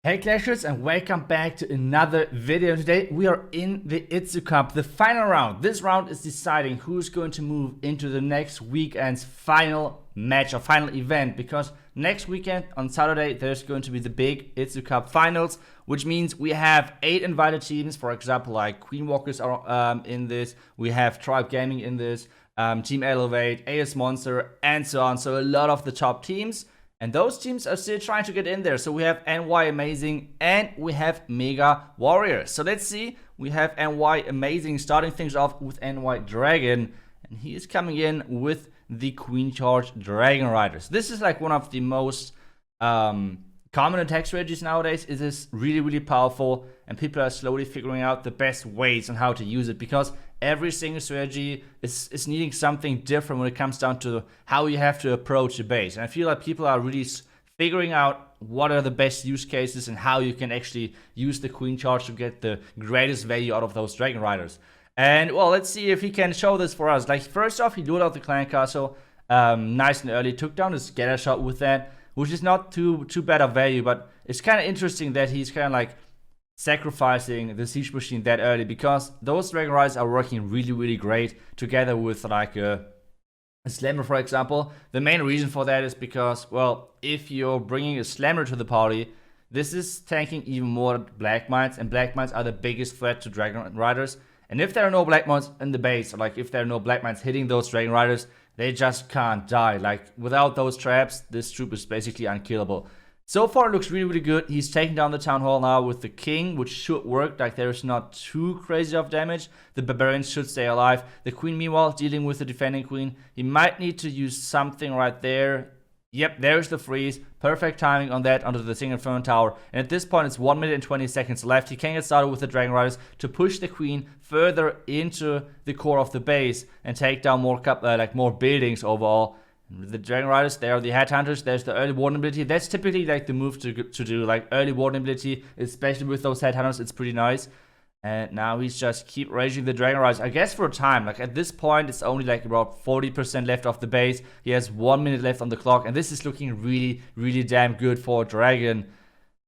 Hey Clashers, and welcome back to another video. Today we are in the iTzu Cup, the final round. This round is deciding who's going to move into the next weekend's final match or final event, because next weekend on Saturday there's going to be the big iTzu Cup finals, which means we have 8 invited teams. For example, like Queen Walkers are in this, we have Tribe Gaming in this, Team Elevate, AS Monster, and so on. So a lot of the top teams. And those teams are still trying to get in there. So we have NY Amazing and we have Mega Warriors. So let's see. We have NY Amazing starting things off with NY Dragon. And he is coming in with the Queen Charge Dragonriders. This is like one of the most common attack strategies nowadays. It is really powerful. And people are slowly figuring out the best ways on how to use it, because every single strategy is needing something different when it comes down to how you have to approach the base. And I feel like people are really figuring out what are the best use cases and how you can actually use the Queen Charge to get the greatest value out of those Dragon Riders. And well, let's see if he can show this for us. Like, first off, he lured out the Clan Castle nice and early, took down the scatter shot with that, which is not too bad of value, but it's kind of interesting that he's kind of like sacrificing the siege machine that early, because those Dragon Riders are working really great together with like a Slammer, for example. The main reason for that is because, well, if you're bringing a Slammer to the party, this is tanking even more Black Mines, and Black Mines are the biggest threat to Dragon Riders. And if there are no Black Mines in the base, or like if there are no Black Mines hitting those Dragon Riders, they just can't die. Like, without those traps, this troop is basically unkillable. So far, it looks really good. He's taking down the Town Hall now with the King, which should work. Like, there's not too crazy of damage. The Barbarians should stay alive. The Queen, meanwhile, dealing with the defending Queen. He might need to use something right there. Yep, there's the freeze. Perfect timing on that onto the Single Inferno Tower. And at this point, it's 1 minute and 20 seconds left. He can get started with the Dragon Riders to push the Queen further into the core of the base and take down more buildings overall. With the Dragon Riders, there are the Headhunters. There's the early warden ability. That's typically like the move to do, like early warden ability, especially with those Headhunters. It's pretty nice. And now he's just keep raging the Dragon Riders, I guess, for a time. Like, at this point, it's only like about 40% left of the base. He has 1 minute left on the clock, and this is looking really damn good for Dragon.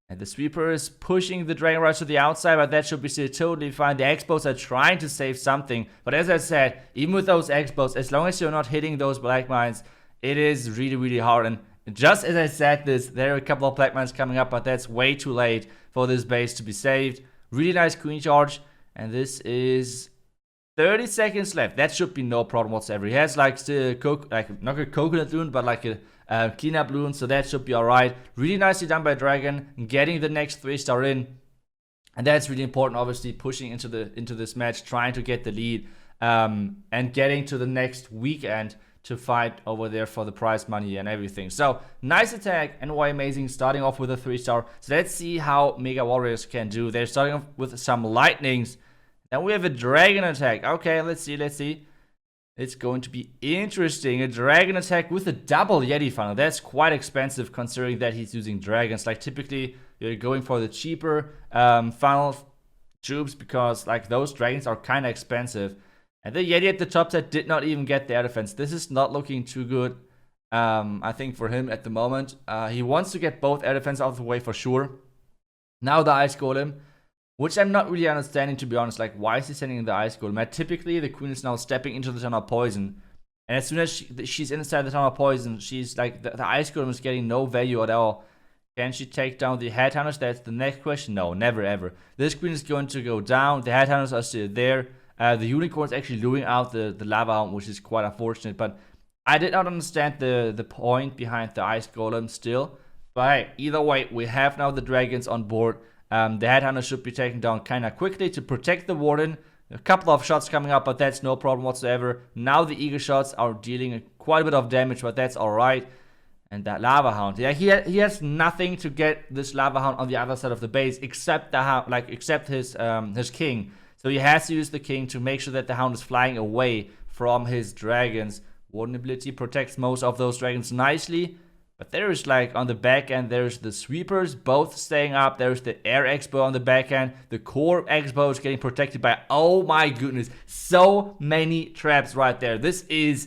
And the Sweeper is pushing the Dragon Riders to the outside, but that should be still totally fine. The Expos are trying to save something, but as I said, even with those Expos, as long as you're not hitting those Black Mines, it is really hard. And just as I said this, there are a couple of Black Mines coming up, but that's way too late for this base to be saved. Really nice Queen Charge, and this is 30 seconds left. That should be no problem whatsoever. He has like still not a coconut loon, but like a cleanup loon, so that should be alright. Really nicely done by Dragon, getting the next 3-star in, and that's really important. Obviously, pushing into this match, trying to get the lead, and getting to the next weekend to fight over there for the prize money and everything. So, nice attack, NY Amazing starting off with a 3-star. So let's see how Mega Warriors can do. They're starting off with some lightnings. Then we have a dragon attack. Okay, let's see. It's going to be interesting. A dragon attack with a double Yeti funnel. That's quite expensive considering that he's using dragons. Like, typically, you're going for the cheaper funnel troops, because like those dragons are kind of expensive. And the Yeti at the top set did not even get the air defense. This is not looking too good, I think, for him at the moment. He wants to get both air defense out of the way for sure. Now the Ice Golem, which I'm not really understanding, to be honest. Like, why is he sending in the Ice Golem? Typically, the Queen is now stepping into the Town of Poison. And as soon as she's inside the Town of Poison, she's like, the Ice Golem is getting no value at all. Can she take down the Headhunters? That's the next question. No, never ever. This Queen is going to go down. The Headhunters are still there. The Unicorn is actually luring out the Lava Hound, which is quite unfortunate. But I did not understand the point behind the Ice Golem still. But hey, either way, we have now the Dragons on board. The Headhunter should be taken down kind of quickly to protect the Warden. A couple of shots coming up, but that's no problem whatsoever. Now the Eagle shots are dealing quite a bit of damage, but that's alright. And that Lava Hound, yeah, he has nothing to get this Lava Hound on the other side of the base except except his King. So he has to use the King to make sure that the Hound is flying away from his dragons. Warden ability protects most of those dragons nicely. But there is, like, on the back end, there's the Sweepers both staying up. There's the Air Expo on the back end. The Core Expo is getting protected by, oh my goodness, so many traps right there. This is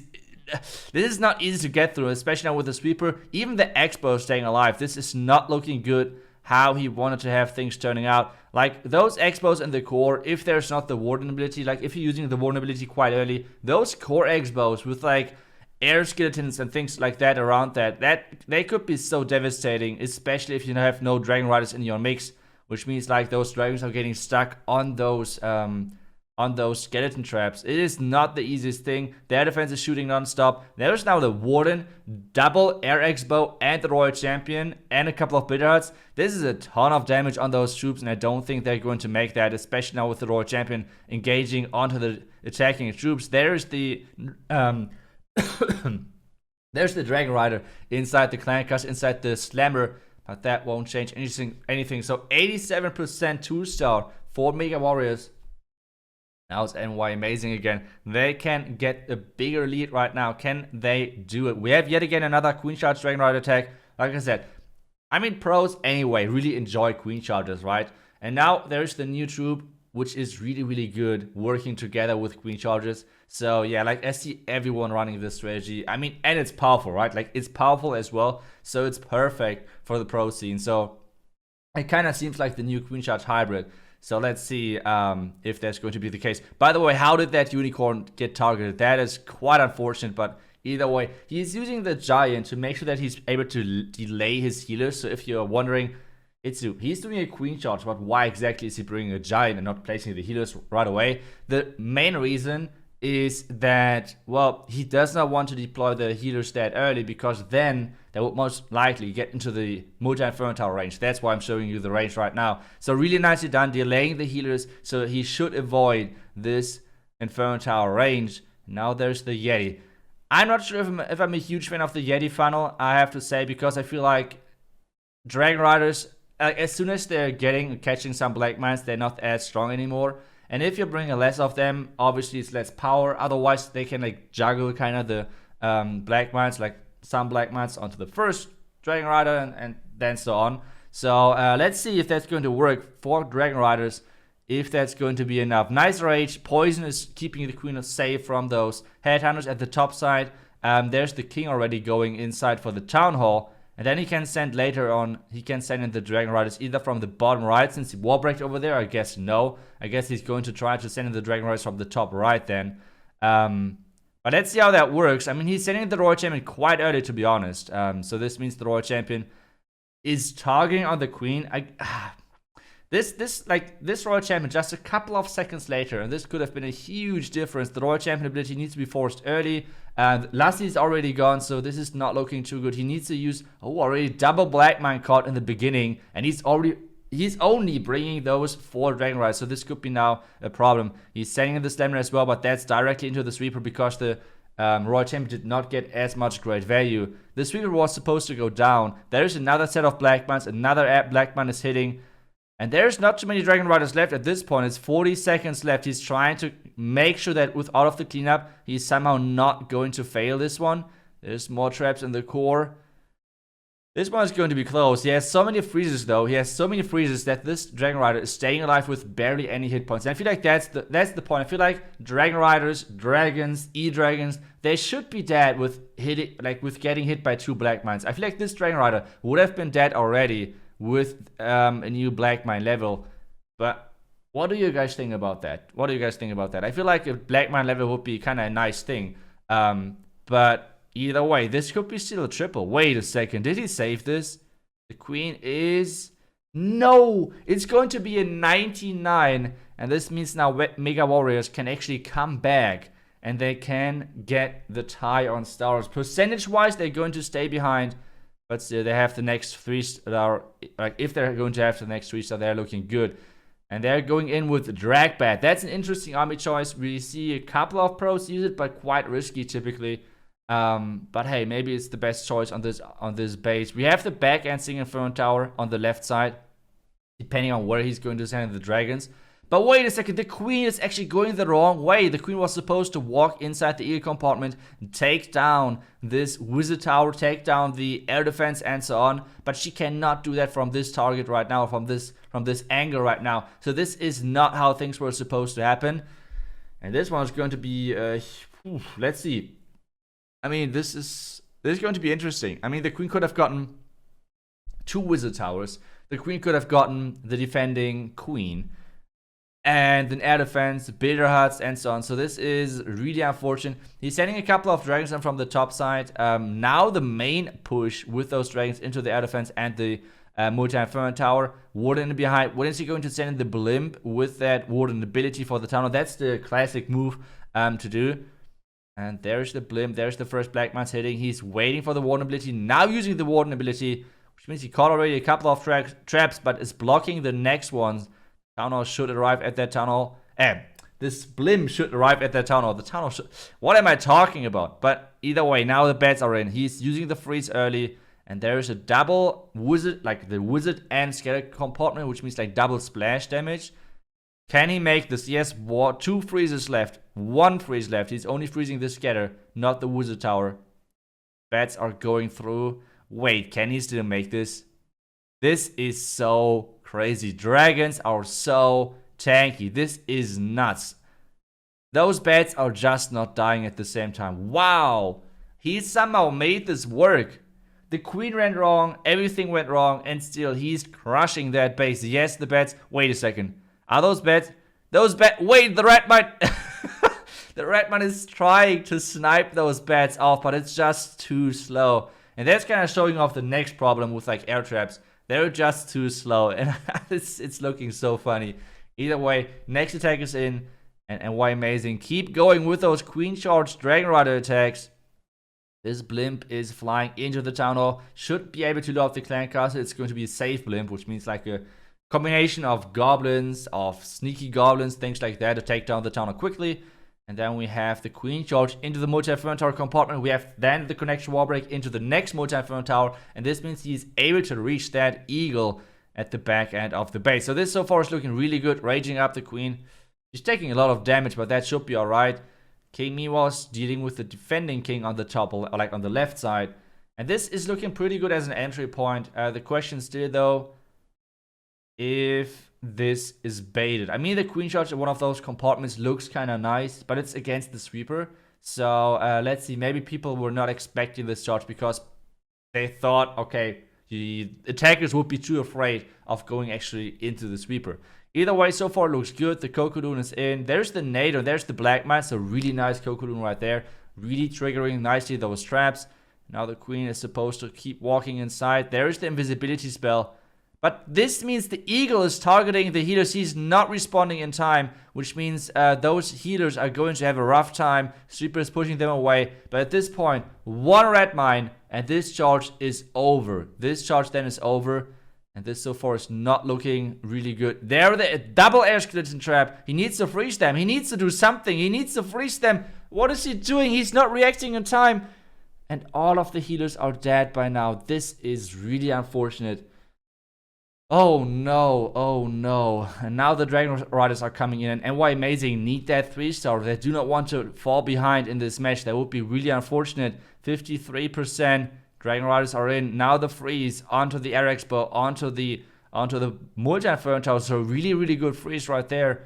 not easy to get through, especially now with the Sweeper. Even the Expo is staying alive. This is not looking good how he wanted to have things turning out. Like those X-bows in the core, if there's not the Warden ability, like if you're using the Warden ability quite early, those core X-bows with like air skeletons and things like that around that they could be so devastating, especially if you have no Dragon Riders in your mix, which means like those dragons are getting stuck on those skeleton traps. It is not the easiest thing. Their defense is shooting non-stop. There's now the Warden, double Air X-bow, and the Royal Champion, and a couple of Bitter Hearts. This is a ton of damage on those troops, and I don't think they're going to make that, especially now with the Royal Champion engaging onto the attacking troops. There's the there's the Dragonrider inside the Clan Crush, inside the Slammer, but that won't change anything. So 87% 2-star for Mega Warriors. Now it's NY amazing again. They can get a bigger lead right now. Can they do it? We have yet again another Queen Charge Dragonrider attack. Like I said, I mean, pros anyway really enjoy Queen Chargers, right? And now there's the new troop, which is really, really good working together with Queen Chargers. So yeah, like I see everyone running this strategy. I mean, and it's powerful, right? Like it's powerful as well. So it's perfect for the pro scene. So it kind of seems like the new Queen Charge hybrid. So let's see if that's going to be the case. By the way, how did that unicorn get targeted? That is quite unfortunate, but either way, he's using the giant to make sure that he's able to delay his healers. So if you're wondering, he's doing a Queen Charge, but why exactly is he bringing a giant and not placing the healers right away? The main reason is that, well, he does not want to deploy the healers that early, because then they would most likely get into the multi-Inferno Tower range. That's why I'm showing you the range right now. So really nicely done, delaying the healers, so he should avoid this Inferno Tower range. Now there's the Yeti. I'm not sure if I'm a huge fan of the Yeti funnel, I have to say, because I feel like Dragon Riders, as soon as they're catching some Black Mines, they're not as strong anymore. And if you're bringing less of them, obviously it's less power. Otherwise, they can like juggle kind of the Black Mines, like some Black Mines onto the first Dragon Rider and then so on. So let's see if that's going to work for Dragon Riders, if that's going to be enough. Nice rage. Poison is keeping the Queen safe from those Headhunters at the top side. There's the King already going inside for the Town Hall. And then he can send later on, he can send in the Dragon Riders either from the bottom right, since he wall breaked over there. I guess no. I guess he's going to try to send in the Dragon Riders from the top right then. But let's see how that works. I mean, he's sending the Royal Champion quite early, to be honest. So this means the Royal Champion is targeting on the Queen. This Royal Champion just a couple of seconds later, and this could have been a huge difference. The Royal Champion ability needs to be forced early. Lassie is already gone, so this is not looking too good. He needs to use already double Black Mine caught in the beginning, and he's only bringing those 4 Dragon Riders, so this could be now a problem. He's sending in the Slammer as well, but that's directly into the Sweeper because the Royal Champion did not get as much great value. The Sweeper was supposed to go down. There is another set of Black Mines, another Black Mine is hitting. And there's not too many Dragon Riders left at this point. It's 40 seconds left. He's trying to make sure that with all of the cleanup, he's somehow not going to fail this one. There's more traps in the core. This one is going to be close. He has so many freezes though. He has so many freezes that this Dragon Rider is staying alive with barely any hit points. And I feel like that's the point. I feel like Dragon Riders, Dragons, E-Dragons, they should be dead with getting hit by 2 Black Mines. I feel like this Dragon Rider would have been dead already with a new Black Mine level. But what do you guys think about that? I feel like a Black Mine level would be kind of a nice thing. But either way, this could be still a triple. Wait a second, did he save this? The Queen is... No! It's going to be a 99. And this means now Mega Warriors can actually come back. And they can get the tie on stars. Percentage-wise, they're going to stay behind. But still, they have the next 3 star. Like, if they're going to have the next 3 star, they're looking good. And they're going in with DragBat. That's an interesting army choice. We see a couple of pros use it, but quite risky typically. But hey, maybe it's the best choice on this base. We have the back end Single Inferno Tower on the left side, depending on where he's going to send the dragons. But wait a second, the Queen is actually going the wrong way. The Queen was supposed to walk inside the eagle compartment, take down this wizard tower, take down the air defense and so on. But she cannot do that from this target right now, from this angle right now. So this is not how things were supposed to happen. And this one is going to be, let's see. I mean, this is going to be interesting. I mean, the Queen could have gotten 2 wizard towers. the queen could have gotten the defending queen. And an air defense, builder huts, and so on. So this is really unfortunate. He's sending a couple of dragons in from the top side. Now the main push with those dragons into the air defense and the multi-inferno tower. Warden behind. When is he going to send in the blimp with that warden ability for the tunnel? That's the classic move to do. And there's the blimp. There's the first black mines hitting. He's waiting for the warden ability. Now using the warden ability, which means he caught already a couple of traps, but is blocking the next ones. Town hall should arrive at that town hall. This blimp should arrive at that town hall. The town hall should... What am I talking about? But either way, now the bats are in. He's using the freeze early. And there is a double wizard, like the wizard and scatter compartment, which means like double splash damage. Can he make this? Yes, 2 freezes left. 1 freeze left. He's only freezing the scatter, not the wizard tower. Bats are going through. Wait, can he still make this? This is so crazy. Dragons are so tanky. This is nuts. Those bats are just not dying at the same time. Wow. He somehow made this work. The queen ran wrong. Everything went wrong. And still he's crushing that base. Yes, the bats. Wait a second. Are those bats? Those bats. Wait, the red mine. The red mine is trying to snipe those bats off. But it's just too slow. And that's kind of showing off the next problem with like air traps. They're just too slow, and it's looking so funny. Either way, next attack is in, and why amazing. Keep going with those queen charge Dragonrider attacks. This blimp is flying into the town hall. Should be able to load the clan castle. It's going to be a safe blimp, which means like a combination of goblins, of sneaky goblins, things like that to take down the town hall quickly. And then we have the queen charge into the multi-inferno tower compartment. We have then the connection wall break into the next multi-inferno tower. And this means he's able to reach that eagle at the back end of the base. So this so far is looking really good. Raging up the queen. She's taking a lot of damage, but that should be alright. King Miwas dealing with the defending king on the top, or like on the left side. And this is looking pretty good as an entry point. The question still though, if this is baited. I mean, the queen charge in one of those compartments looks kind of nice, but it's against the sweeper. So let's see. Maybe people were not expecting this charge because they thought, okay, the attackers would be too afraid of going actually into the sweeper. Either way, so far looks good. The Cocoon is in. There's the nade, and there's the black mine. So really nice Cocoon right there. Really triggering nicely those traps. Now the queen is supposed to keep walking inside. There's the invisibility spell. But this means the eagle is targeting the healers. He's not responding in time, which means those healers are going to have a rough time. Sweeper is pushing them away. But at this point, 1 red mine, and this charge is over. This charge then is over. And this so far is not looking really good. There, the double air skeleton trap. He needs to freeze them. He needs to do something. He needs to freeze them. What is he doing? He's not reacting in time. And all of the healers are dead by now. This is really unfortunate. Oh no, oh no. And now the Dragonriders are coming in. And why amazing, need that 3-star. They do not want to fall behind in this match. That would be really unfortunate. 53%. Dragonriders are in. Now the freeze onto the Air Expo, onto the multi-inferno tower. So really, really good freeze right there.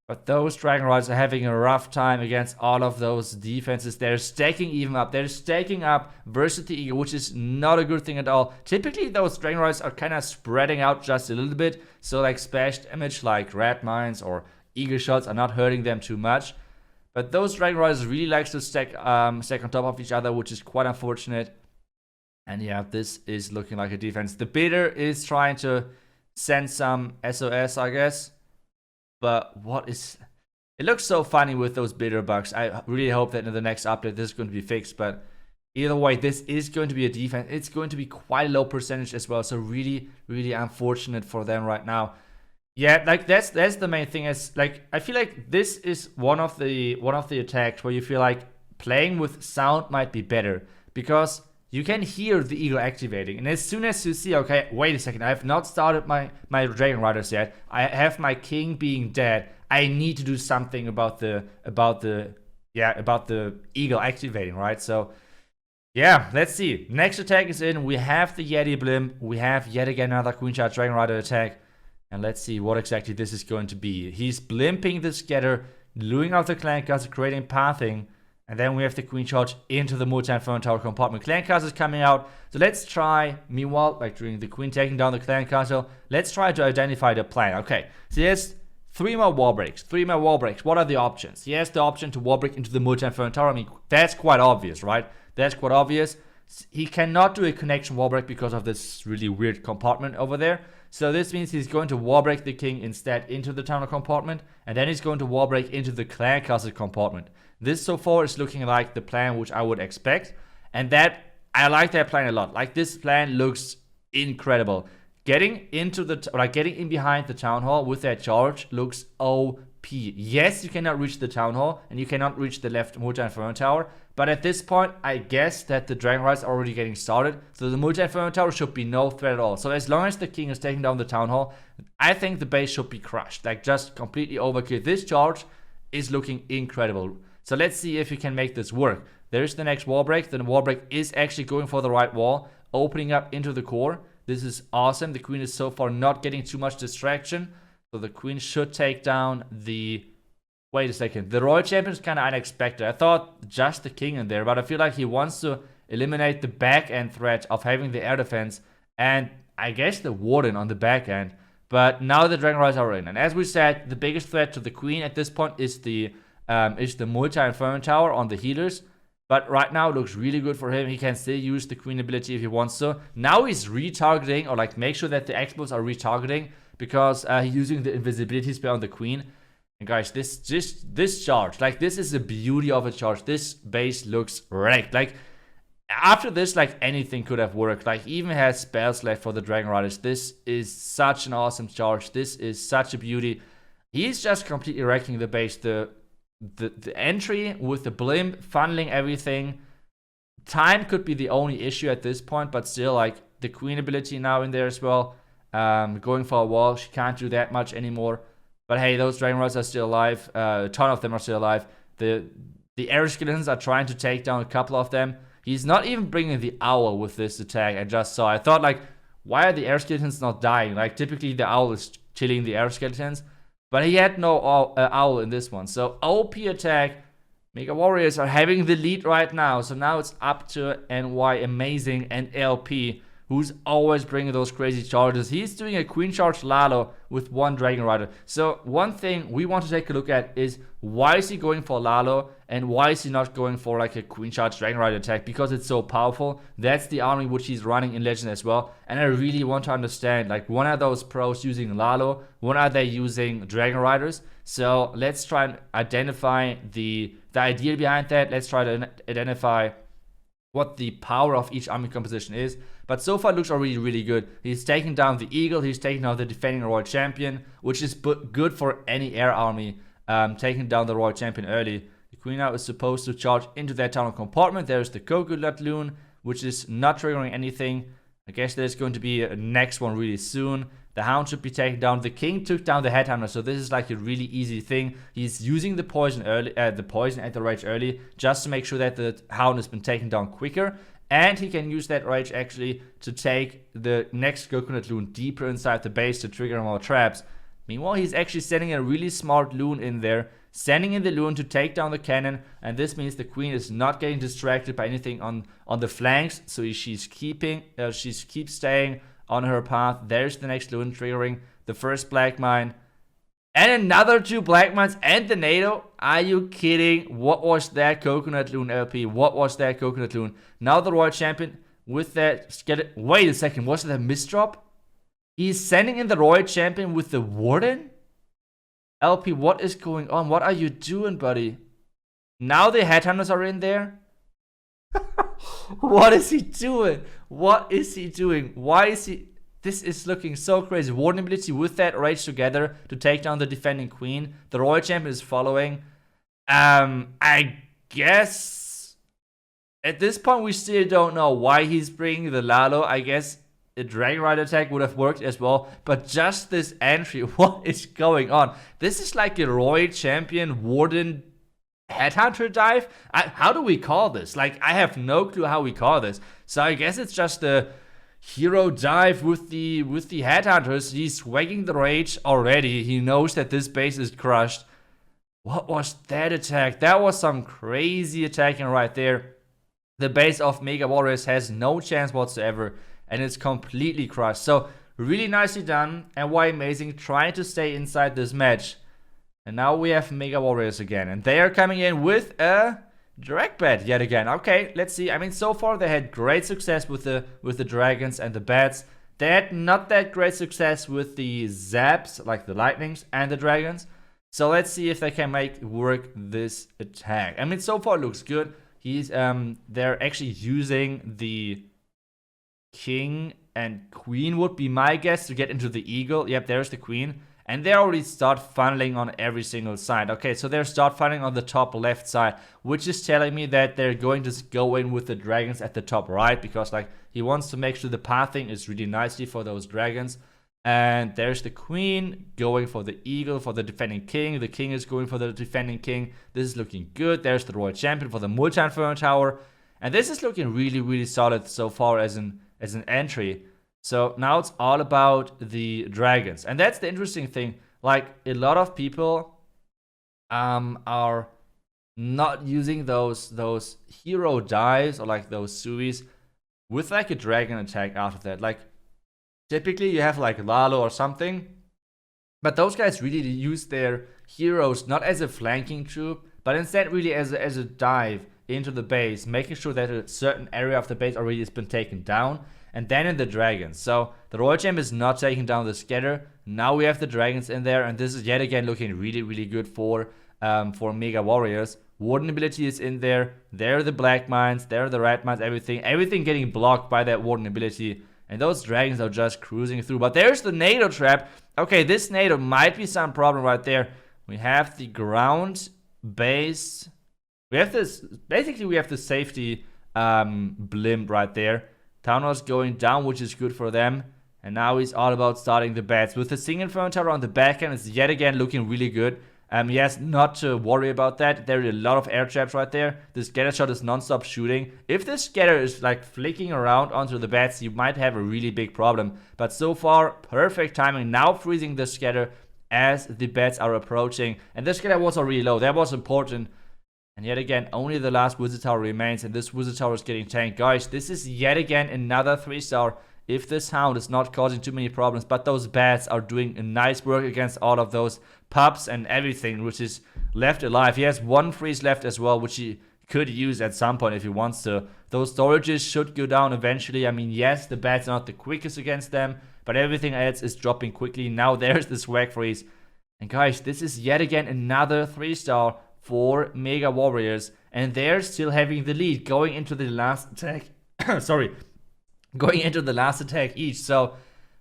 But those Dragonriders are having a rough time against all of those defenses. They're stacking even up. They're stacking up versus the Eagle, which is not a good thing at all. Typically, those Dragonriders are kind of spreading out just a little bit. So like splash damage like red mines or Eagle shots are not hurting them too much. But those Dragonriders really like to stack on top of each other, which is quite unfortunate. And yeah, this is looking like a defense. The bidder is trying to send some SOS, I guess. But what is... It looks so funny with those bidder bugs. I really hope that in the next update this is going to be fixed. But either way, this is going to be a defense. It's going to be quite a low percentage as well. So really, really unfortunate for them right now. Yeah, like that's the main thing. Is like I feel like this is one of the attacks where you feel like playing with sound might be better. Because you can hear the eagle activating. And as soon as you see, okay, wait a second, I have not started my Dragonriders yet. I have my king being dead. I need to do something about the eagle activating, right? So yeah, let's see. Next attack is in. We have the Yeti blimp. We have yet again another Queen Charge Dragonrider attack. And let's see what exactly this is going to be. He's blimping the scatter, luring out the clan castle, creating pathing. And then we have the queen charge into the multi-inferno tower compartment. Clan castle is coming out. So let's try, meanwhile, like during the queen taking down the clan castle, let's try to identify the plan. Okay, so there's 3 more wall breaks. 3 more wall breaks. What are the options? He has the option to wall break into the multi-inferno tower. I mean, that's quite obvious, right? That's quite obvious. He cannot do a connection wall break because of this really weird compartment over there. So this means he's going to wall break the king instead into the tunnel compartment. And then he's going to wall break into the clan castle compartment. This so far is looking like the plan which I would expect. And that, I like that plan a lot. Like, this plan looks incredible. Getting into the, getting in behind the town hall with that charge looks OP. Yes, you cannot reach the town hall and you cannot reach the left multi-inferno tower. But at this point, I guess that the Dragonrider is already getting started. So the multi-inferno tower should be no threat at all. So as long as the king is taking down the town hall, I think the base should be crushed. Like, just completely overkill. This charge is looking incredible. So let's see if we can make this work. There's the next wall break. The wall break is actually going for the right wall, opening up into the core. This is awesome. The queen is so far not getting too much distraction. So the queen should take down the... Wait a second. The royal champion is kind of unexpected. I thought just the king in there, but I feel like he wants to eliminate the back end threat of having the air defense and I guess the warden on the back end. But now the Dragonriders are in. And as we said, the biggest threat to the queen at this point is the multi-inferno tower on the healers. But right now it looks really good for him. He can still use the queen ability if he wants to. Now he's retargeting, or like make sure that the expos are retargeting, because he's using the invisibility spell on the queen. And guys, this charge, like, this is the beauty of a charge. This base looks wrecked. Like, after this, like, anything could have worked. Like, even has spells left for the Dragonriders. This is such an awesome charge. This is such a beauty. He's just completely wrecking the base. The entry with the blimp, funneling everything. Time could be the only issue at this point, but still, like, the queen ability now in there as well. Going for a wall, she can't do that much anymore. But hey, those Dragonriders are still alive. A ton of them are still alive. The air skeletons are trying to take down a couple of them. He's not even bringing the owl with this attack. I just saw. I thought, like, why are the air skeletons not dying? Like, typically the owl is killing the air skeletons. But he had no owl in this one. So OP attack. Mega Warriors are having the lead right now. So now it's up to NY Amazing and LP, who's always bringing those crazy charges. He's doing a queen charge Lalo with 1 Dragonrider. So one thing we want to take a look at is, why is he going for Lalo and why is he not going for like a queen charge Dragonrider attack? Because it's so powerful. That's the army which he's running in Legend as well. And I really want to understand, like, when are those pros using Lalo? When are they using Dragonriders? So let's try and identify the idea behind that. Let's try to identify what the power of each army composition is. But so far it looks already really good. He's taking down the Eagle, he's taking down the defending Royal Champion, which is good for any air army, taking down the Royal Champion early. The Queen now is supposed to charge into that tunnel compartment. There's the Coconut Loon, which is not triggering anything. I guess there's going to be a next one really soon. The Hound should be taken down. The King took down the Headhunter, so this is like a really easy thing. He's using the poison early, the poison and the rage early, just to make sure that the Hound has been taken down quicker. And he can use that rage actually to take the next Coconut Loon deeper inside the base to trigger more traps. Meanwhile, he's actually sending a really smart Loon in there, sending in the Loon to take down the cannon, and this means the Queen is not getting distracted by anything on the flanks, so she keeps staying on her path. There's the next Loon triggering the first Black Mine. And another 2 Black Mines and the NATO. Are you kidding? What was that Coconut Loon, LP? What was that Coconut Loon? Now the Royal Champion with that skeleton. Wait a second, was it a misdrop? He's sending in the Royal Champion with the Warden? LP, what is going on? What are you doing, buddy? Now the Headhunters are in there? What is he doing? What is he doing? Why is he... This is looking so crazy. Warden ability with that rage together to take down the defending Queen. The Royal Champion is following. I guess at this point we still don't know why he's bringing the Lalo. I guess a Dragonrider attack would have worked as well. But just this entry, what is going on? This is like a Royal Champion Warden Headhunter dive. How do we call this? Like, I have no clue how we call this. So I guess it's just the hero dive with the Headhunters. He's swagging the rage already. He knows that this base is crushed. What was that attack? That was some crazy attacking right there. The base of Mega Warriors has no chance whatsoever, and it's completely crushed. So really nicely done, and why amazing, trying to stay inside this match. And now we have Mega Warriors again, and they are coming in with a DragBat yet again. Okay, let's see. I mean, so far they had great success with the dragons and the bats. They had not that great success with the zaps, like the lightnings and the dragons. So let's see if they can make work this attack. I mean, so far it looks good. They're actually using the king and queen would be my guess to get into the eagle. Yep, there's the queen. And they already start funneling on every single side. Okay, so they start funneling on the top left side, which is telling me that they're going to go in with the dragons at the top right, because like he wants to make sure the pathing is really nicely for those dragons. And there's the queen going for the eagle for the defending king. The king is going for the defending king. This is looking good. There's the royal champion for the multi-inferno tower. And this is looking really, really solid so far as an entry. So now it's all about the dragons. And that's the interesting thing. Like, a lot of people are not using those hero dives or like those suis with like a dragon attack out of that. Like, typically you have like Lalo or something, but those guys really use their heroes not as a flanking troop, but instead really as a dive into the base, making sure that a certain area of the base already has been taken down. And then in the dragons. So the royal champ is not taking down the scatter. Now we have the dragons in there, and this is yet again looking really, really good for Mega Warriors. Warden ability is in there. There are the black mines. There are the red mines. Everything getting blocked by that warden ability. And those dragons are just cruising through. But there's the NATO trap. Okay, this NATO might be some problem right there. We have the ground base. We have this. Basically, we have the safety blimp right there. Town Hall's going down, which is good for them. And now he's all about starting the bats. With the single inferno tower on the back end, it's yet again looking really good. Yes, not to worry about that. There are a lot of air traps right there. The scatter shot is non-stop shooting. If the scatter is like flicking around onto the bats, you might have a really big problem. But so far, perfect timing. Now freezing the scatter as the bats are approaching. And the scatter was already low. That was important. And yet again, only the last wizard tower remains, and this wizard tower is getting tanked. Guys, this is yet again another 3-star if this hound is not causing too many problems. But those bats are doing a nice work against all of those pups and everything, which is left alive. He has one freeze left as well, which he could use at some point if he wants to. Those storages should go down eventually. I mean, yes, the bats are not the quickest against them, but everything else is dropping quickly. Now there's the swag freeze. And guys, this is yet again another 3-star for Mega Warriors, and they're still having the lead going into the last attack. Sorry, going into the last attack each. So,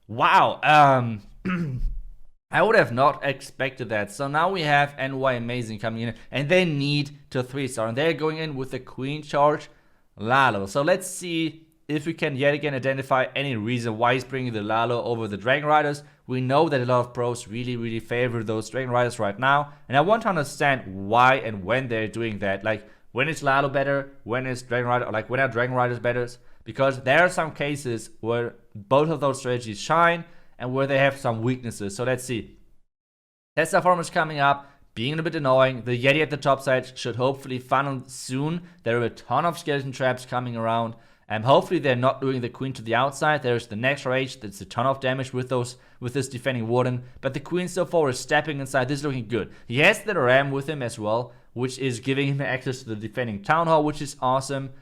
wow, I would have not expected that. So now we have NY Amazing coming in, and they need to 3-star, and they're going in with the Queen Charge Lalo. So let's see if we can yet again identify any reason why he's bringing the Lalo over the Dragonriders. We know that a lot of pros really, really favor those Dragonriders right now. And I want to understand why and when they're doing that. Like, when is Lalo better? When is Dragonrider? Or like, when are Dragonriders better? Because there are some cases where both of those strategies shine and where they have some weaknesses. So let's see. Tesla farm is coming up, being a bit annoying. The Yeti at the top side should hopefully funnel soon. There are a ton of skeleton traps coming around. Hopefully they're not doing the queen to the outside. There's the next rage. That's a ton of damage with this defending warden. But the queen so far is stepping inside. This is looking good. He has the ram with him as well, which is giving him access to the defending town hall, which is awesome.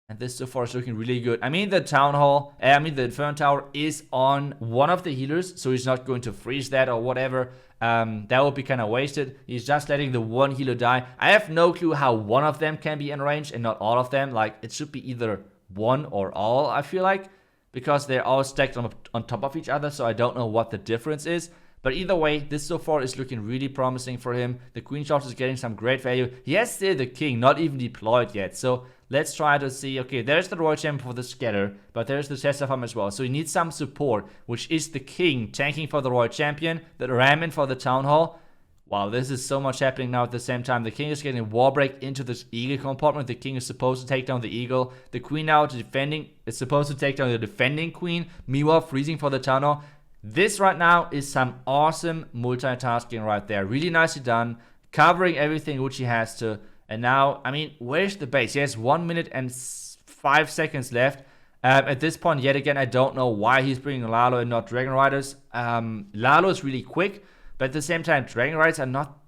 And this so far is looking really good. I mean, the town hall, the inferno tower is on one of the healers, so he's not going to freeze that or whatever. That would be kind of wasted. He's just letting the one healer die. I have no clue how one of them can be in range and not all of them. Like, it should be either one or all, I feel like, because they're all stacked on top of each other, so I don't know what the difference is. But either way, this so far is looking really promising for him. The Queen Shot is getting some great value. He has still the King, not even deployed yet. So let's try to see. Okay, there's the Royal Champion for the Scatter, but there's the Chester Farm as well. So he needs some support, which is the King tanking for the Royal Champion, the Ramen for the Town Hall. Wow, this is so much happening now at the same time. The King is getting wall break into this Eagle compartment. The King is supposed to take down the Eagle. The Queen now is supposed to take down the defending Queen. Meanwhile, freezing for the Town Hall. This right now is some awesome multitasking right there. Really nicely done. covering everything which he has to. And now, I mean, where's the base? He has 1 minute and 5 seconds left. At this point, yet again, I don't know why he's bringing Lalo and not Dragonriders. Lalo is really quick, but at the same time, Dragonriders are not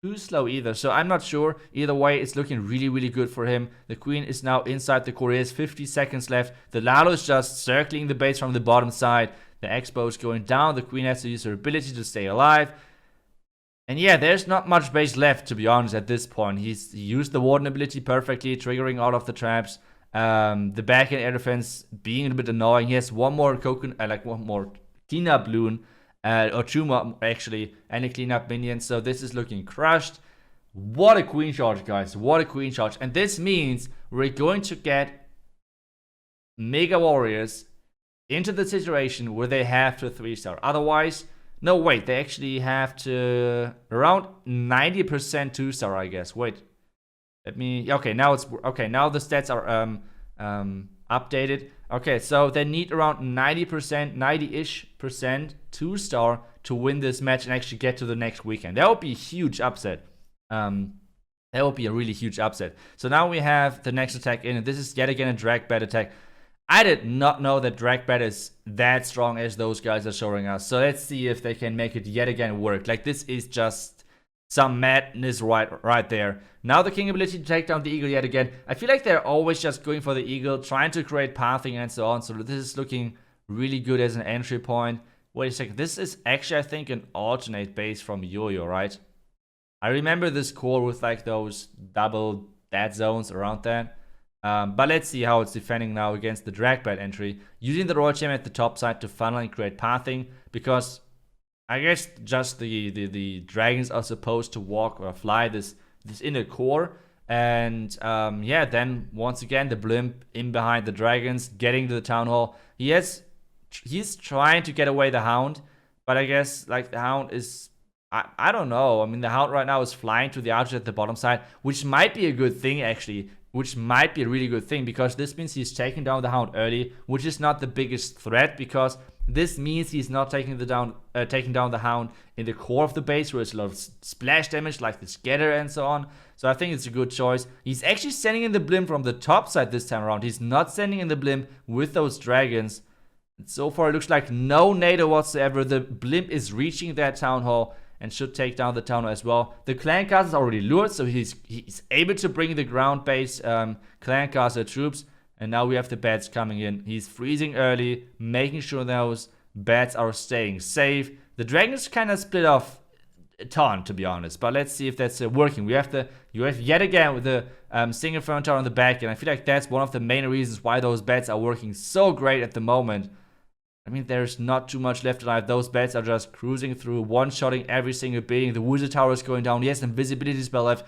too slow either. So I'm not sure. Either way, it's looking really, really good for him. The Queen is now inside the core. He has 50 seconds left. The Lalo is just circling the base from the bottom side. The Expo is going down. The Queen has to use her ability to stay alive. And yeah, there's not much base left, to be honest, at this point. He used the Warden ability perfectly, triggering all of the traps. The back end air defense being a bit annoying. He has one more one more cleanup loon, or two more actually, and a cleanup minion. So this is looking crushed. What a queen charge, guys! What a queen charge! And this means we're going to get Mega Warriors into the situation where they have to 3-star. Otherwise, no, wait, they actually have to around 90% 2-star, I guess. Wait. Let me, okay, now it's, okay, now the stats are updated. Okay, so they need around 90%, 90-ish% 2-star to win this match and actually get to the next weekend. That would be a huge upset. That would be a really huge upset. So now we have the next attack in, and this is yet again a DragBat attack. I did not know that DragBat is that strong as those guys are showing us. So let's see if they can make it yet again work. Like, this is just some madness right there. Now the King ability to take down the Eagle yet again. I feel like they're always just going for the Eagle, trying to create pathing and so on. So this is looking really good as an entry point. Wait a second. This is actually, I think, an alternate base from Yo-Yo, right? I remember this core with like those double dead zones around that. But let's see how it's defending now against the DragBat entry. Using the Royal Gem at the top side to funnel and create pathing, because I guess just the dragons are supposed to walk or fly this inner core. And yeah, then once again the blimp in behind the dragons, getting to the town hall. He's trying to get away the Hound, but I guess like the Hound is, I don't know. I mean, the Hound right now is flying to the archers at the bottom side, which might be a good thing actually. Which might be a really good thing, because this means he's taking down the Hound early, which is not the biggest threat, because this means he's not taking down the Hound in the core of the base, where it's a lot of splash damage like the Scatter and so on. So I think it's a good choice. He's actually sending in the blimp from the top side this time around. He's not sending in the blimp with those dragons. And so far it looks like no NATO whatsoever. The blimp is reaching that town hall and should take down the town hall as well. The clan castle is already lured, so he's able to bring the ground base clan castle troops. And now we have the bats coming in. He's freezing early, making sure those bats are staying safe. The dragons kind of split off a ton, to be honest. But let's see if that's working. You have yet again with the single front tower on the back, and I feel like that's one of the main reasons why those bats are working so great at the moment. I mean, there's not too much left alive. Those bats are just cruising through, one-shotting every single being. The wizard tower is going down. He has invisibility spell left.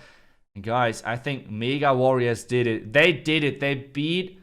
And guys, I think Mega Warriors did it. They did it. They beat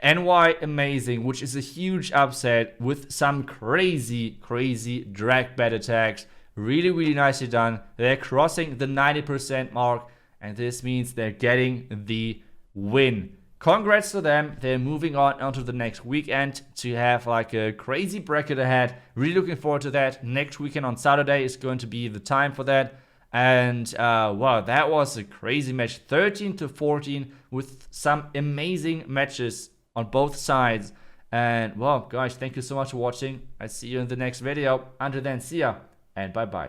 NY Amazing, which is a huge upset with some crazy, crazy DragBat attacks. Really, really nicely done. They're crossing the 90% mark, and this means they're getting the win. Congrats to them. They're moving onto the next weekend to have like a crazy bracket ahead. Really looking forward to that. Next weekend on Saturday is going to be the time for that. And wow, that was a crazy match. 13-14 with some amazing matches on both sides. And well, guys, thank you so much for watching. I see you in the next video. Until then, see ya and bye-bye.